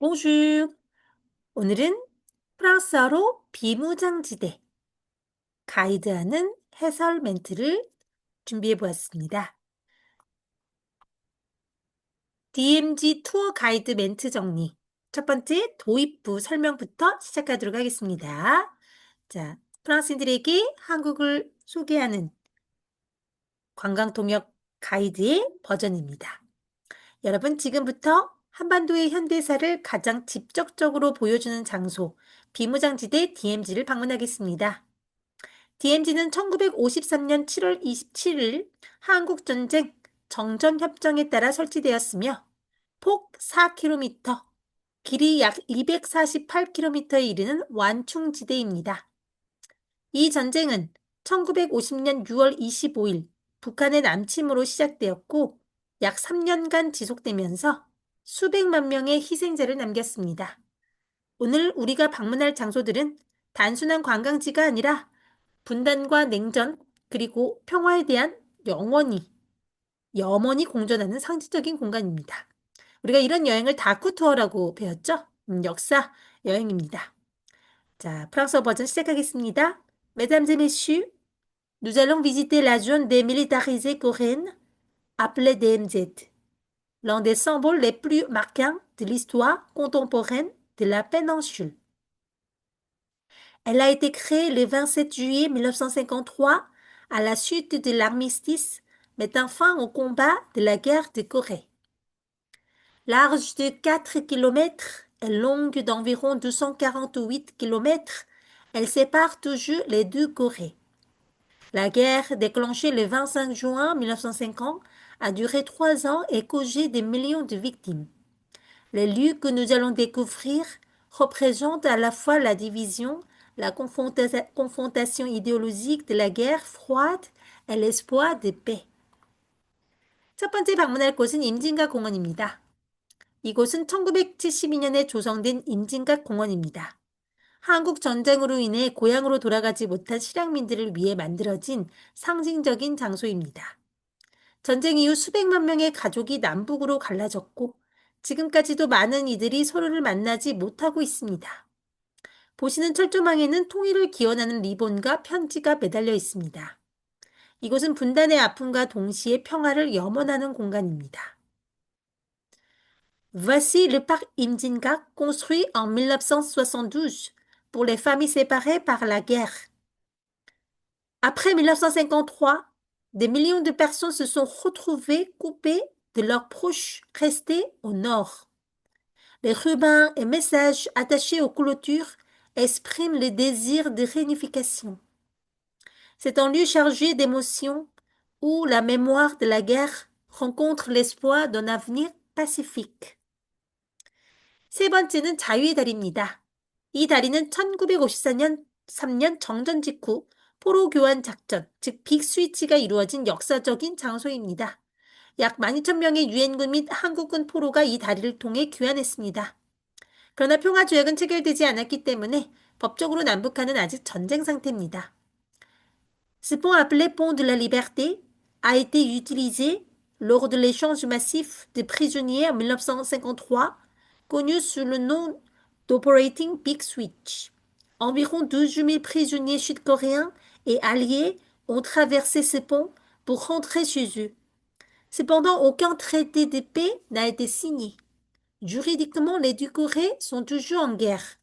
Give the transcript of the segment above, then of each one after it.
Bonjour. 오늘은 프랑스어로 비무장지대, 가이드하는 해설 멘트를 준비해 보았습니다. DMZ 투어 가이드 멘트 정리. 첫 번째, 도입부 설명부터 시작하도록 하겠습니다. 자, 프랑스인들에게 한국을 소개하는 관광통역 가이드의 버전입니다. 여러분, 지금부터 한반도의 현대사를 가장 직접적으로 보여주는 장소, 비무장지대 DMZ를 방문하겠습니다. DMZ는 1953년 7월 27일 한국전쟁 정전협정에 따라 설치되었으며 폭 4km, 길이 약 248km에 이르는 완충지대입니다. 이 전쟁은 1950년 6월 25일 북한의 남침으로 시작되었고 약 3년간 지속되면서 수백만 명의 희생자를 남겼습니다. 오늘 우리가 방문할 장소들은 단순한 관광지가 아니라 분단과 냉전, 그리고 평화에 대한 염원이 공존하는 상징적인 공간입니다. 우리가 이런 여행을 다쿠 투어라고 배웠죠? 역사 여행입니다. 자, 프랑스어 버전 시작하겠습니다. Mesdames et messieurs, nous allons visiter la zone démilitarisée coréenne appelée DMZ, l'un des symboles les plus marquants de l'histoire contemporaine de la péninsule. Elle a été créée le 27 juillet 1953 à la suite de l'armistice mettant fin au combat de la guerre de Corée. Large de 4 km et longue d'environ 248 km, elle sépare toujours les deux Corées. La guerre, déclenchée le 25 juin 1950, a duré 3 ans et causé des millions de victimes. Les lieux que nous allons découvrir représentent à la fois la division, la confrontation idéologique de la guerre froide et l'espoir de paix. 첫 번째 방문할 곳은 임진각 공원입니다. 이곳은 1972년에 조성된 임진각 공원입니다. 한국 전쟁으로 인해 고향으로 돌아가지 못한 실향민들을 위해 만들어진 상징적인 장소입니다. 전쟁 이후 수백만 명의 가족이 남북으로 갈라졌고 지금까지도 많은 이들이 서로를 만나지 못하고 있습니다. 보시는 철조망에는 통일을 기원하는 리본과 편지가 매달려 있습니다. 이곳은 분단의 아픔과 동시에 평화를 염원하는 공간입니다. Voici le parc Imjinga construit en 1972 pour les familles séparées par la guerre. Après 1953, des millions de personnes se sont retrouvées coupées de leurs proches restés au nord. Les rubans et messages attachés aux clôtures expriment le désir de réunification. C'est un lieu chargé d'émotions où la mémoire de la guerre rencontre l'espoir d'un avenir pacifique. 세 번째는 자유의 다리입니다. 이 다리는 1954년 3년 정전 직후 포로 교환 작전, 즉 빅스위치가 이루어진 역사적인 장소입니다. 약 12,000명의 유엔군 및 한국군 포로가 이 다리를 통해 귀환했습니다. 그러나 평화조약은 체결되지 않았기 때문에 법적으로 남북한은 아직 전쟁 상태입니다. Ce pont appelé pont de la liberté a été utilisé lors de l'échange massif de prisonniers en 1953, connu sous le nom d'Operating Big Switch. Environ 12 000 prisonniers sud-coréens et alliés ont traversé ce pont pour rentrer chez eux. Cependant, aucun traité de paix n'a été signé. Juridiquement, les deux Corées sont toujours en guerre.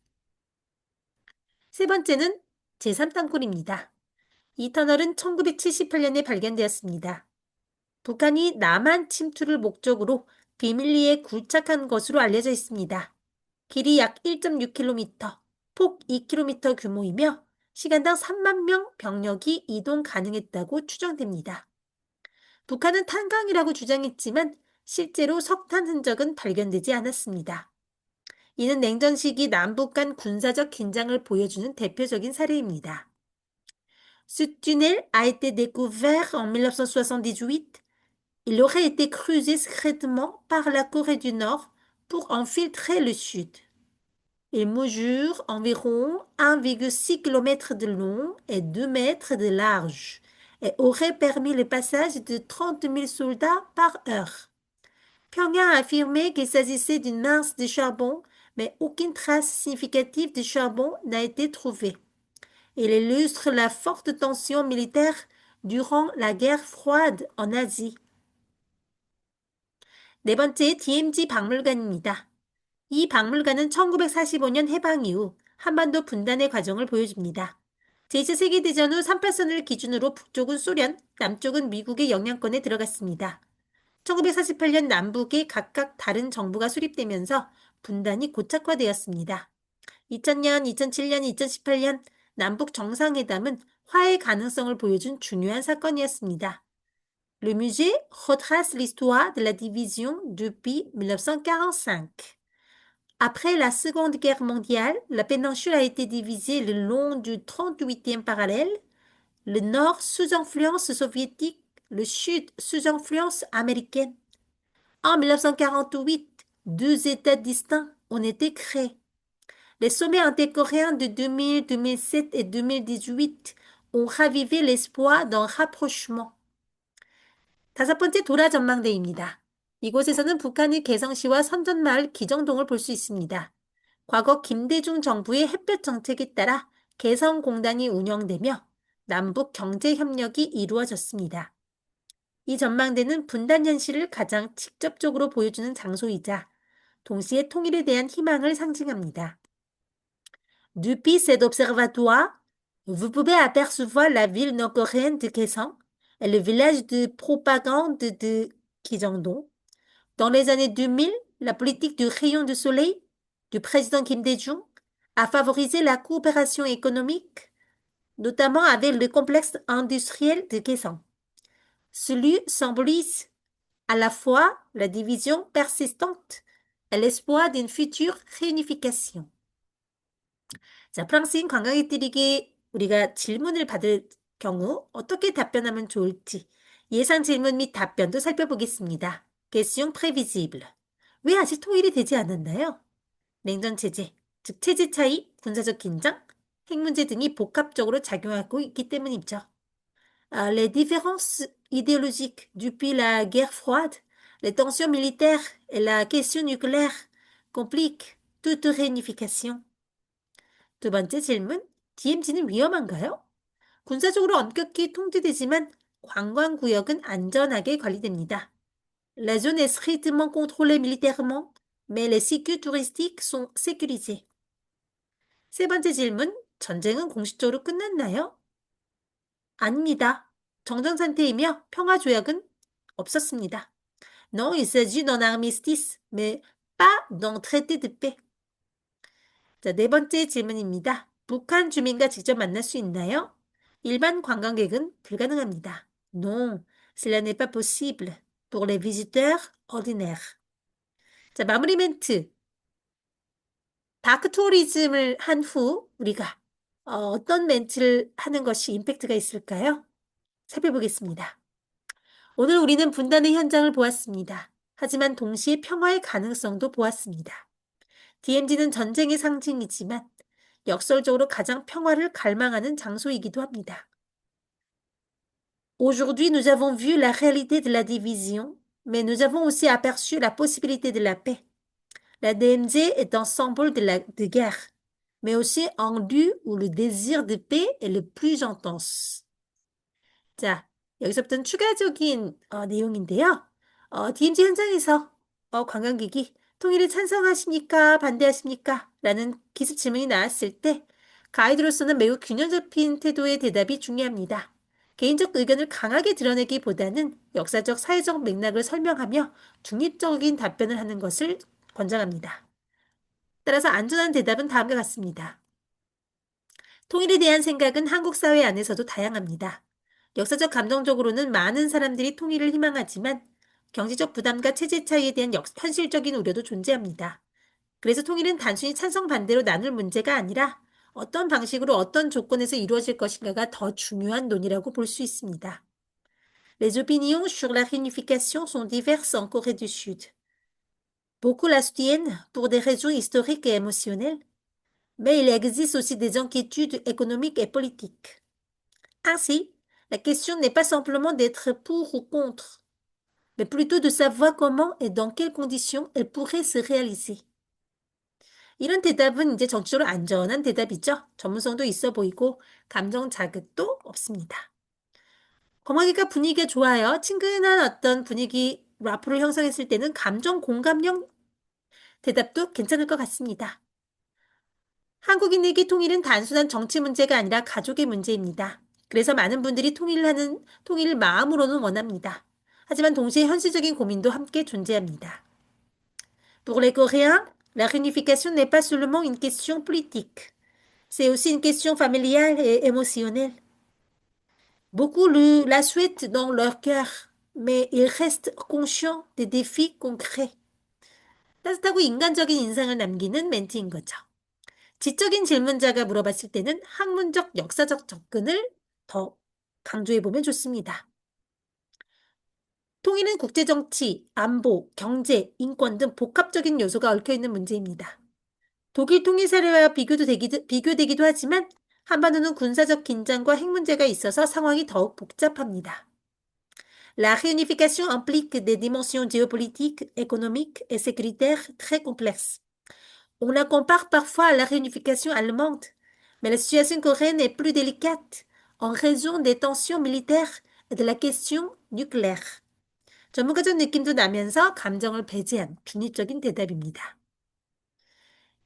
세 번째는 제3땅굴입니다. 이 터널은 1978년에 발견되었습니다. 북한이 남한 침투를 목적으로 비밀리에 굴착한 것으로 알려져 있습니다. 길이 약 1.6km, 폭 2km 규모이며 시간당 3만 명 병력이 이동 가능했다고 추정됩니다. 북한은 탄광이라고 주장했지만 실제로 석탄 흔적은 발견되지 않았습니다. 이는 냉전 시기 남북 간 군사적 긴장을 보여주는 대표적인 사례입니다. Ce tunnel a été découvert en 1978. Il aurait été creusé secrètement par la Corée du Nord pour infiltrer le Sud. Il mesure environ 1,6 km de long et 2 mètres de large et aurait permis le passage de 30 000 soldats par heure. Pyongyang a affirmé qu'il s'agissait d'une masse de charbon mais aucune trace significative de charbon n'a été trouvée. Il illustre la forte tension militaire durant la guerre froide en Asie. 네 번째 DMZ 박물관입니다. 이 박물관은 1945년 해방 이후 한반도 분단의 과정을 보여줍니다. 제2차 세계대전 후 38선을 기준으로 북쪽은 소련, 남쪽은 미국의 영향권에 들어갔습니다. 1948년 남북에 각각 다른 정부가 수립되면서 분단이 고착화되었습니다. 2000년, 2007년, 2018년 남북 정상회담은 화해 가능성을 보여준 중요한 사건이었습니다. Le musée retrace l'histoire de la division depuis 1945. Après la Seconde Guerre mondiale, la péninsule a été divisée le long du 38e parallèle, le nord sous influence soviétique, le sud sous influence américaine. En 1948, deux États distincts ont été créés. Les sommets intercoréens de 2000, 2007 et 2018 ont ravivé l'espoir d'un rapprochement. 다섯 번째 도라 전망대입니다. 이곳에서는 북한의 개성시와 선전마을 기정동을 볼 수 있습니다. 과거 김대중 정부의 햇볕 정책에 따라 개성공단이 운영되며 남북 경제협력이 이루어졌습니다. 이 전망대는 분단 현실을 가장 직접적으로 보여주는 장소이자 동시에 통일에 대한 희망을 상징합니다. Depuis cet observatoire, vous pouvez apercevoir la ville nord-coréenne de Kaesong et le village de propagande de Kijangdong. Dans les années 2000, la politique du rayon de soleil du président Kim Dae-jung a favorisé la coopération économique, notamment avec le complexe industriel de Kaesong. Celui symbolise à la fois la division persistante et l'espoir d'une future réunification. 자, 프랑스인 관광객들에게 우리가 질문을 받을 경우 어떻게 답변하면 좋을지 예상 질문 및 답변도 살펴보겠습니다. Question prévisible. 왜 아직 통일이 되지 않았나요? 냉전 체제, 즉 체제 차이, 군사적 긴장, 핵 문제 등이 복합적으로 작용하고 있기 때문이죠. Les différences idéologiques depuis la guerre froide, les tensions militaires et la question nucléaire compliquent toute réunification. 두 번째 질문, DMZ는 위험한가요? 군사적으로 엄격히 통제되지만 관광구역은 안전하게 관리됩니다. La zone est strictement contrôlée militairement, mais les sites touristiques sont sécurisés. 세 번째 질문, 전쟁은 공식적으로 끝났나요? 아닙니다. 정전 상태이며 평화 조약은 없었습니다. Non, il s'agit d'un armistice, mais pas d'un traité de paix. 자, 네 번째 질문입니다. 북한 주민과 직접 만날 수 있나요? 일반 관광객은 불가능합니다. Non, cela n'est pas possible pour les visiteurs ordinaires. 자, 마무리 멘트. 다크 투어리즘을 한 후 우리가 어떤 멘트를 하는 것이 임팩트가 있을까요? 살펴보겠습니다. 오늘 우리는 분단의 현장을 보았습니다. 하지만 동시에 평화의 가능성도 보았습니다. DMZ는 전쟁의 상징이지만 역설적으로 가장 평화를 갈망하는 장소이기도 합니다. Aujourd'hui, nous avons vu la réalité de la division, mais nous avons aussi aperçu la possibilité de la paix. La DMZ est un symbole de guerre, mais aussi un lieu où le désir de paix est le plus intense. 자, 여기서부터는 추가적인 내용인데요. DMZ 현장에서 관광객이 통일을 찬성하십니까? 반대하십니까? 라는 기습 질문이 나왔을 때 가이드로서는 매우 균형 잡힌 태도의 대답이 중요합니다. 개인적 의견을 강하게 드러내기보다는 역사적, 사회적 맥락을 설명하며 중립적인 답변을 하는 것을 권장합니다. 따라서 안전한 대답은 다음과 같습니다. 통일에 대한 생각은 한국 사회 안에서도 다양합니다. 역사적 감정적으로는 많은 사람들이 통일을 희망하지만 경제적 부담과 체제 차이에 대한 현실적인 우려도 존재합니다. 그래서 통일은 단순히 찬성 반대로 나눌 문제가 아니라 어떤 방식으로 어떤 조건에서 이루어질 것인가가 더 중요한 논의라고 볼 수 있습니다. Les opinions sur la réunification sont diverses en Corée du Sud. Beaucoup la soutiennent pour des raisons historiques et émotionnelles, mais il existe aussi des inquiétudes économiques et politiques. Ainsi, la question n'est pas simplement d'être pour ou contre, mais plutôt de savoir comment et dans quelles conditions elle pourrait se réaliser. 이런 대답은 이제 정치적으로 안전한 대답이죠. 전문성도 있어 보이고 감정 자극도 없습니다. 거마기가 분위기가 좋아요. 친근한 어떤 분위기 라프를 형성했을 때는 감정 공감형 대답도 괜찮을 것 같습니다. 한국인에게 통일은 단순한 정치 문제가 아니라 가족의 문제입니다. 그래서 많은 분들이 통일을 마음으로는 원합니다. 하지만 동시에 현실적인 고민도 함께 존재합니다. Pour les Coréens, la réunification n'est pas seulement une question politique, c'est aussi une question familiale et émotionnelle. Beaucoup la souhaitent dans leur cœur, mais ils restent conscients des défis concrets. 따뜻하고 인간적인 인상을 남기는 멘트인 거죠. 지적인 질문자가 물어봤을 때는 학문적, 역사적 접근을 더 강조해보면 좋습니다. 통일은 국제정치, 안보, 경제, 인권 등 복합적인 요소가 얽혀있는 문제입니다. 독일 통일 사례와 비교되기도 하지만 한반도는 군사적 긴장과 핵 문제가 있어서 상황이 더욱 복잡합니다. La réunification implique des dimensions géopolitiques, économiques et sécuritaires très complexes. On la compare parfois à la réunification allemande, mais la situation coréenne est plus délicate en raison des tensions militaires et de la question nucléaire. 전문가적 느낌도 나면서 감정을 배제한 중립적인 대답입니다.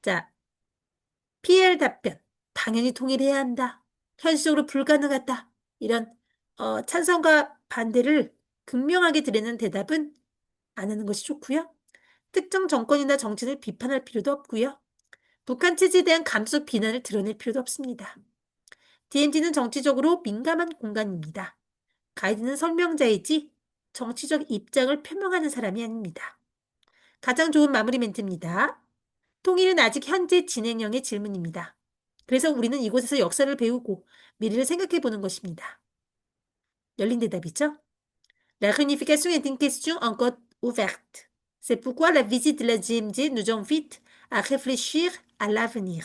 자, PL 답변. 당연히 통일해야 한다. 현실적으로 불가능하다. 이런 찬성과 반대를 극명하게 드리는 대답은 안 하는 것이 좋고요. 특정 정권이나 정치를 비판할 필요도 없고요. 북한 체제에 대한 감속 비난을 드러낼 필요도 없습니다. DMZ는 정치적으로 민감한 공간입니다. 가이드는 설명자이지 정치적 입장을 표명하는 사람이 아닙니다. 가장 좋은 마무리 멘트입니다. 통일은 아직 현재 진행형의 질문입니다. 그래서 우리는 이곳에서 역사를 배우고 미래를 생각해 보는 것입니다. 열린 대답이죠. La réunification est une question encore ouverte. C'est pourquoi la visite de la DMZ nous invite à réfléchir à l'avenir.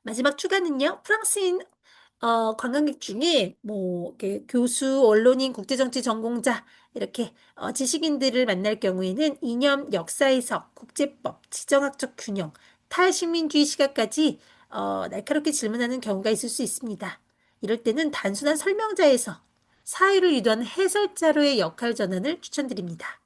마지막 추가는요. 프랑스인 관광객 중에 뭐 이렇게 교수, 언론인, 국제정치 전공자 이렇게 지식인들을 만날 경우에는 이념, 역사 해석, 국제법, 지정학적 균형, 탈식민주의 시각까지 날카롭게 질문하는 경우가 있을 수 있습니다. 이럴 때는 단순한 설명자에서 사회를 유도한 해설자로의 역할 전환을 추천드립니다.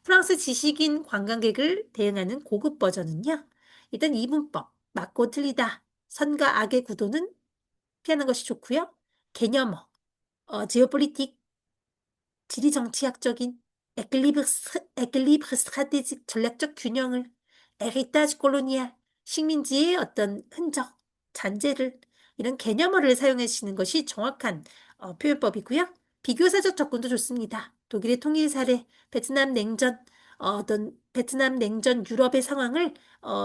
프랑스 지식인 관광객을 대응하는 고급 버전은요. 일단 이분법, 맞고 틀리다, 선과 악의 구도는 피하는 것이 좋고요. 개념어, 지오폴리틱, 지리정치학적인 에클리브르 스트라테직 전략적 균형을 에리타지 콜로니알, 식민지의 어떤 흔적, 잔재를 이런 개념어를 사용하시는 것이 정확한 표현법이고요. 비교사적 접근도 좋습니다. 독일의 통일 사례, 베트남 냉전, 어떤 베트남 냉전 유럽의 상황을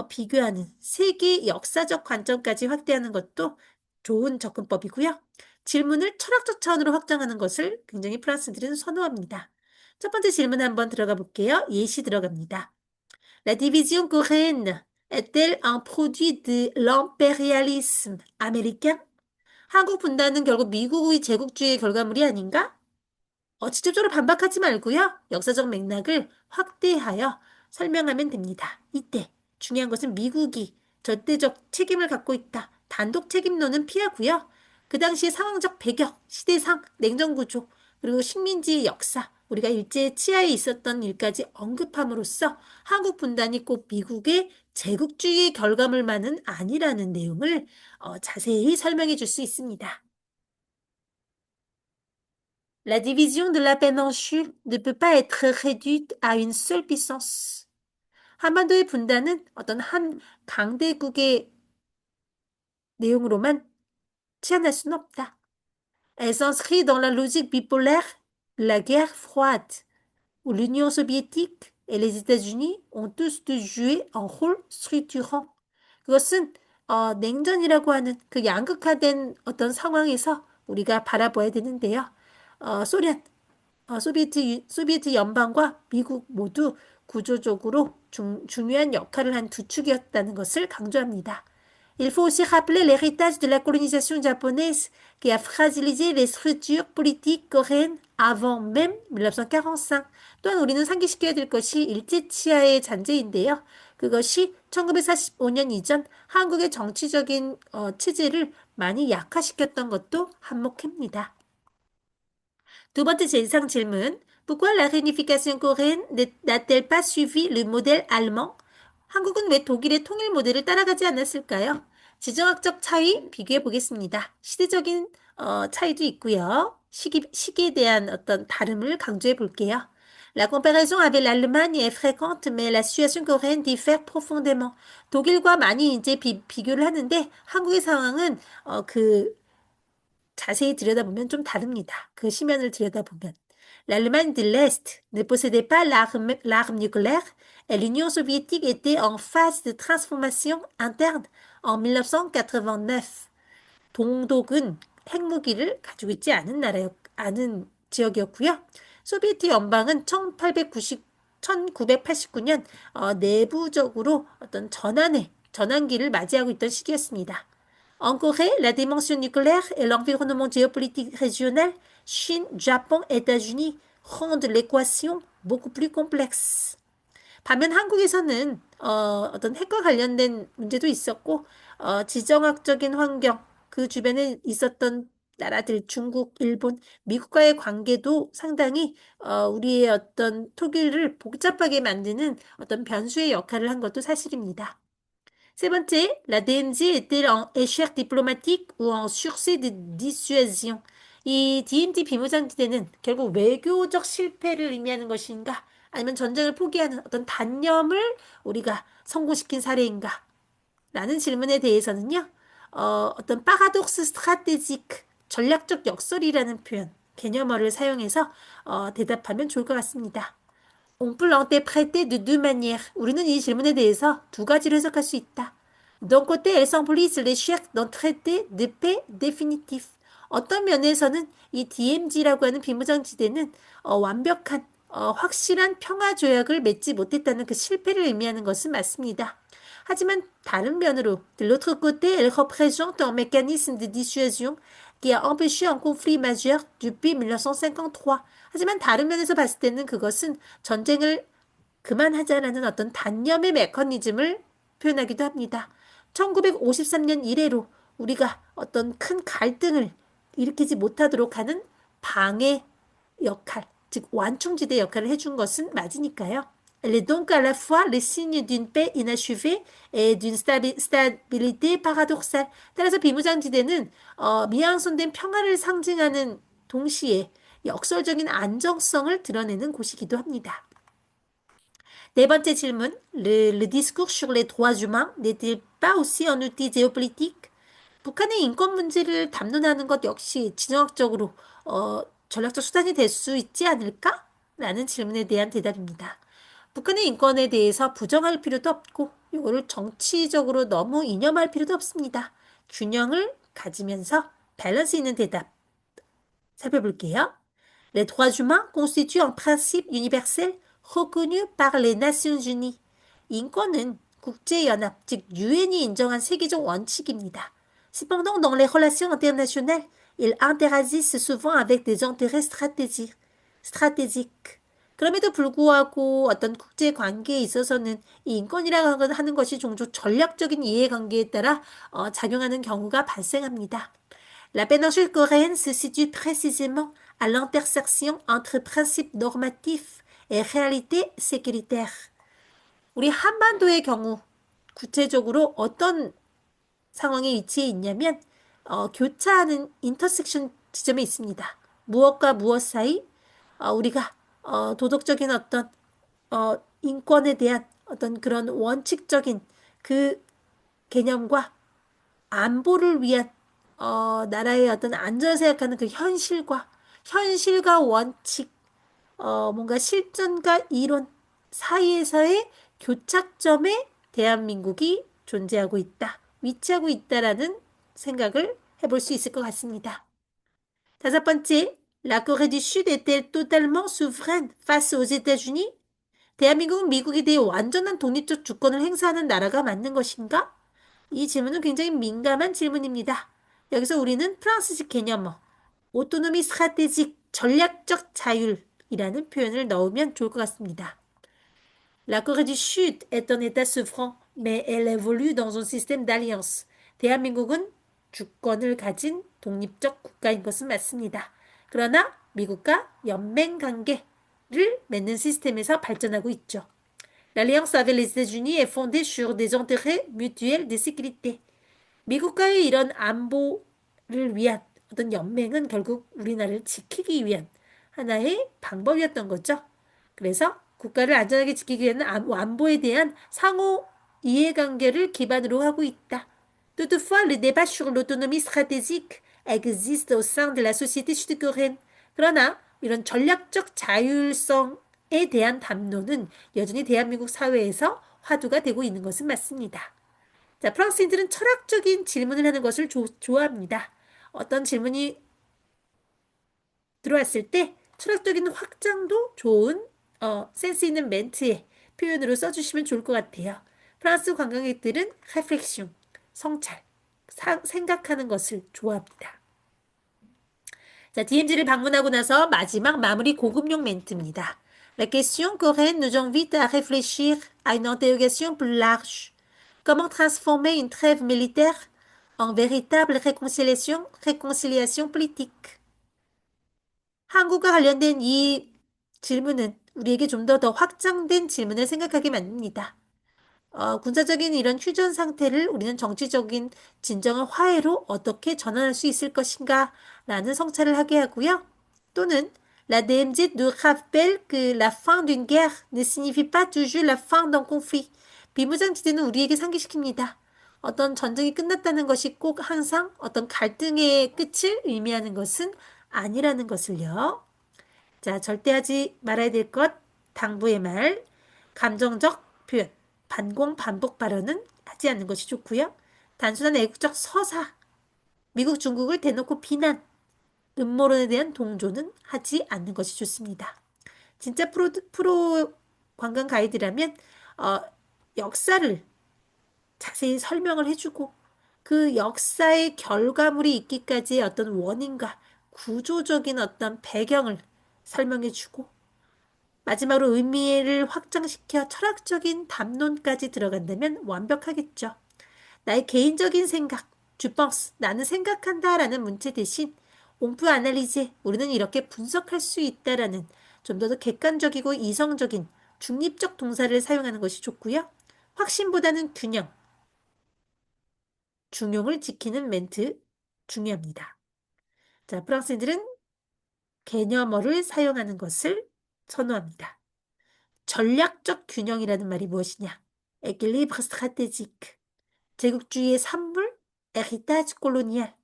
비교하는 세계 역사적 관점까지 확대하는 것도 좋은 접근법이고요. 질문을 철학적 차원으로 확장하는 것을 굉장히 프랑스들은 선호합니다. 첫 번째 질문 한번 들어가 볼게요. 예시 들어갑니다. La division coréenne est-elle un produit de l'impérialisme américain? 한국 분단은 결국 미국의 제국주의의 결과물이 아닌가? 직접적으로 반박하지 말고요. 역사적 맥락을 확대하여 설명하면 됩니다. 이때 중요한 것은 미국이 절대적 책임을 갖고 있다. 단독 책임론은 피하고요. 그 당시의 상황적 배경, 시대상, 냉전구조, 그리고 식민지의 역사, 우리가 일제 치하에 있었던 일까지 언급함으로써 한국 분단이 꼭 미국의 제국주의의 결과물만은 아니라는 내용을 자세히 설명해 줄 수 있습니다. La division de la péninsule ne peut pas être réduite à une seule puissance. 한반도의 분단은 어떤 한 강대국의 내용으로만 치환할 수는 없다. Elle s'inscrit dans la logique bipolaire de la guerre froide, où l'Union soviétique et les États-Unis ont tous dû jouer un rôle structurant. 그것은 냉전이라고 하는 그 양극화된 어떤 상황에서 우리가 바라봐야 되는데요. 소련, 소비에트 연방과 미국 모두 구조적으로 중요한 역할을 한 두 축이었다는 것을 강조합니다. Il faut aussi rappeler l'héritage de la colonisation japonaise qui a fragilisé les structures politiques coréennes avant même 1945. 또한 우리는 상기시켜야 될 것이 일제 치하의 잔재인데요. 그것이 1945년 이전 한국의 정치적인 체제를 많이 약화시켰던 것도 한몫합니다. 두 번째 제상 질문. Pourquoi la réunification coréenne n'a-t-elle pas suivi le modèle allemand? 한국은 왜 독일의 통일 모델을 따라가지 않았을까요? 지정학적 차이 비교해 보겠습니다. 시대적인 차이도 있고요. 시기에 대한 어떤 다름을 강조해 볼게요. La comparaison avec l'Allemagne est fréquente, mais la situation coréenne diffère profondément. 독일과 많이 이제 비교를 하는데 한국의 상황은 자세히 들여다보면 좀 다릅니다. 그 시면을 들여다보면. L'Allemagne de l'Est ne possédait pas l'arme nucléaire et l'Union soviétique était en phase de transformation interne en 1989. 동독은 핵무기를 가지고 있지 않은 지역이었고요. 소비에트 연방은 1989년 내부적으로 어떤 전환기를 맞이하고 있던 시기였습니다. En Corée, la dimension nucléaire et l'environnement géopolitique régional, Chine, Japon, États-Unis, rendent l'équation beaucoup plus complexe. 반면 한국에서는 어떤 핵과 관련된 문제도 있었고 지정학적인 환경, 그 주변에 있었던 나라들, 중국, 일본, 미국과의 관계도 상당히 우리의 어떤 토기를 복잡하게 만드는 어떤 변수의 역할을 한 것도 사실입니다. 세 번째, la DMZ est-elle en échec diplomatique ou en sursis de dissuasion? 이 DMZ 비무장지대는 결국 외교적 실패를 의미하는 것인가? 아니면 전쟁을 포기하는 어떤 단념을 우리가 성공시킨 사례인가? 라는 질문에 대해서는요, 어떤 paradoxe stratégique, 전략적 역설이라는 표현, 개념어를 사용해서 대답하면 좋을 것 같습니다. On peut l'interpréter de deux manières. 우리는 이 질문에 대해서 두 가지로 해석할 수 있다. D'un côté, elle symbolise l'échec d'un traité de paix définitif. 어떤 면에서는 이 DMZ라고 하는 비무장지대는 완벽한 확실한 평화 조약을 맺지 못했다는 그 실패를 의미하는 것은 맞습니다. 하지만 다른 면으로, de l'autre côté, elle représente un mécanisme de dissuasion qui a empêché un conflit majeur depuis 1953. 하지만 다른 면에서 봤을 때는 그것은 전쟁을 그만하자라는 어떤 단념의 메커니즘을 표현하기도 합니다. 1953년 이래로 우리가 어떤 큰 갈등을 일으키지 못하도록 하는 방해 역할, 즉 완충지대 역할을 해준 것은 맞으니까요. Elle est donc à la fois le signe d'une paix inachevée et d'une stabilité paradoxale. 따라서 비무장지대는 미완성된 평화를 상징하는 동시에 역설적인 안정성을 드러내는 곳이기도 합니다. 네 번째 질문. Le discours sur les droits humains n'est-il pas aussi un outil géopolitique? 북한의 인권 문제를 담론하는 것 역시 지정학적으로 전략적 수단이 될 수 있지 않을까? 라는 질문에 대한 대답입니다. 북한의 인권에 대해서 부정할 필요도 없고 이거를 정치적으로 너무 이념할 필요도 없습니다. 균형을 가지면서 밸런스 있는 대답 살펴볼게요. Les droits humains constituent un principe universel reconnu par les Nations Unies. 인권은 국제연합, 즉 유엔이 인정한 세계적 원칙입니다. Cependant, dans les relations internationales, ils interagissent souvent avec des intérêts stratégiques. 그럼에도 불구하고 어떤 국제 관계에 있어서는 이 인권이라고 하는 것이 종종 전략적인 이해관계에 따라 작용하는 경우가 발생합니다. La péninsule coréenne se situe précisément à l'intersection entre principes normatifs et réalité sécuritaire. 우리 한반도의 경우 구체적으로 어떤 상황에 위치해 있냐면 교차하는 인터섹션 지점에 있습니다. 무엇과 무엇 사이 우리가 도덕적인 어떤 인권에 대한 어떤 그런 원칙적인 그 개념과 안보를 위한 나라의 어떤 안전을 생각하는 그 현실과 원칙, 뭔가 실전과 이론 사이에서의 교착점에 대한민국이 존재하고 있다, 위치하고 있다라는 생각을 해볼 수 있을 것 같습니다. 다섯 번째, La Corée du Sud est-elle totalement souveraine face aux États-Unis? 대한민국은 미국에 대해 완전한 독립적 주권을 행사하는 나라가 맞는 것인가? 이 질문은 굉장히 민감한 질문입니다. 여기서 우리는 프랑스식 개념어, 오토노미 스트라테직 전략적 자율이라는 표현을 넣으면 좋을 것 같습니다. La Corée du Sud est un État souffrant, mais elle évolue dans un système d'alliance. 대한민국은 주권을 가진 독립적 국가인 것은 맞습니다. 그러나 미국과 연맹 관계를 맺는 시스템에서 발전하고 있죠. L'alliance avec les États-Unis est fondée sur des intérêts mutuels de sécurité. 미국과의 이런 안보를 위한 어떤 연맹은 결국 우리나라를 지키기 위한 하나의 방법이었던 거죠. 그래서 국가를 안전하게 지키기 위한 안보에 대한 상호 이해관계를 기반으로 하고 있다. Toutefois, le débat sur l'autonomie stratégique existe au sein de la société sud-coréenne. 그러나 이런 전략적 자율성에 대한 담론은 여전히 대한민국 사회에서 화두가 되고 있는 것은 맞습니다. 자, 프랑스인들은 철학적인 질문을 하는 것을 좋아합니다. 어떤 질문이 들어왔을 때 철학적인 확장도 좋은 센스 있는 멘트의 표현으로 써주시면 좋을 것 같아요. 프랑스 관광객들은 réflexion, 성찰, 생각하는 것을 좋아합니다. 자, DMZ를 방문하고 나서 마지막 마무리 고급용 멘트입니다. La question coréenne nous invite à réfléchir à une interrogation plus large. Comment transformer une trêve militaire en véritable réconciliation politique? 한국과 관련된 이 질문은 우리에게 좀 더 확장된 질문을 생각하게 만듭니다. 군사적인 이런 휴전 상태를 우리는 정치적인 진정한 화해로 어떻게 전환할 수 있을 것인가 라는 성찰을 하게 하고요. 또는 La DMZ nous rappelle que la fin d'une guerre ne signifie pas toujours la fin d'un conflit. 비무장지대는 우리에게 상기시킵니다. 어떤 전쟁이 끝났다는 것이 꼭 항상 어떤 갈등의 끝을 의미하는 것은 아니라는 것을요. 자, 절대 하지 말아야 될 것, 당부의 말, 감정적 표현, 반공, 반복 발언은 하지 않는 것이 좋고요. 단순한 애국적 서사, 미국, 중국을 대놓고 비난, 음모론에 대한 동조는 하지 않는 것이 좋습니다. 진짜 프로 관광 가이드라면 역사를 자세히 설명을 해주고 그 역사의 결과물이 있기까지의 어떤 원인과 구조적인 어떤 배경을 설명해주고 마지막으로 의미를 확장시켜 철학적인 담론까지 들어간다면 완벽하겠죠. 나의 개인적인 생각, 주펑스, 나는 생각한다 라는 문체 대신 옹프 아날리제, 우리는 이렇게 분석할 수 있다라는 좀 더 객관적이고 이성적인 중립적 동사를 사용하는 것이 좋고요. 확신보다는 균형, 중용을 지키는 멘트 중요합니다. 자, 프랑스인들은 개념어를 사용하는 것을 선호합니다. 전략적 균형이라는 말이 무엇이냐? équilibre stratégique. 제국주의의 산물, héritage colonial.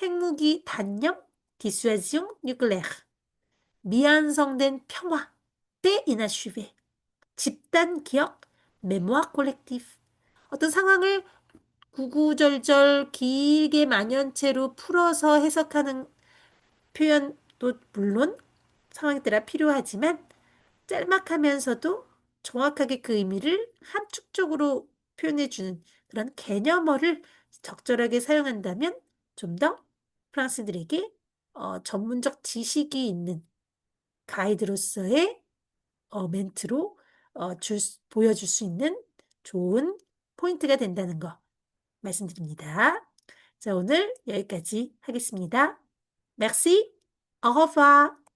핵무기 단념, dissuasion nucléaire. 미완성된 평화, paix inachevée. 집단 기억, mémoire collective. 어떤 상황을 구구절절 길게 만연체로 풀어서 해석하는 표현도 물론 상황에 따라 필요하지만 짤막하면서도 정확하게 그 의미를 함축적으로 표현해주는 그런 개념어를 적절하게 사용한다면 좀 더 프랑스들에게 전문적 지식이 있는 가이드로서의 멘트로 보여줄 수 있는 좋은 포인트가 된다는 거 말씀드립니다. 자, 오늘 여기까지 하겠습니다. Merci. Au revoir.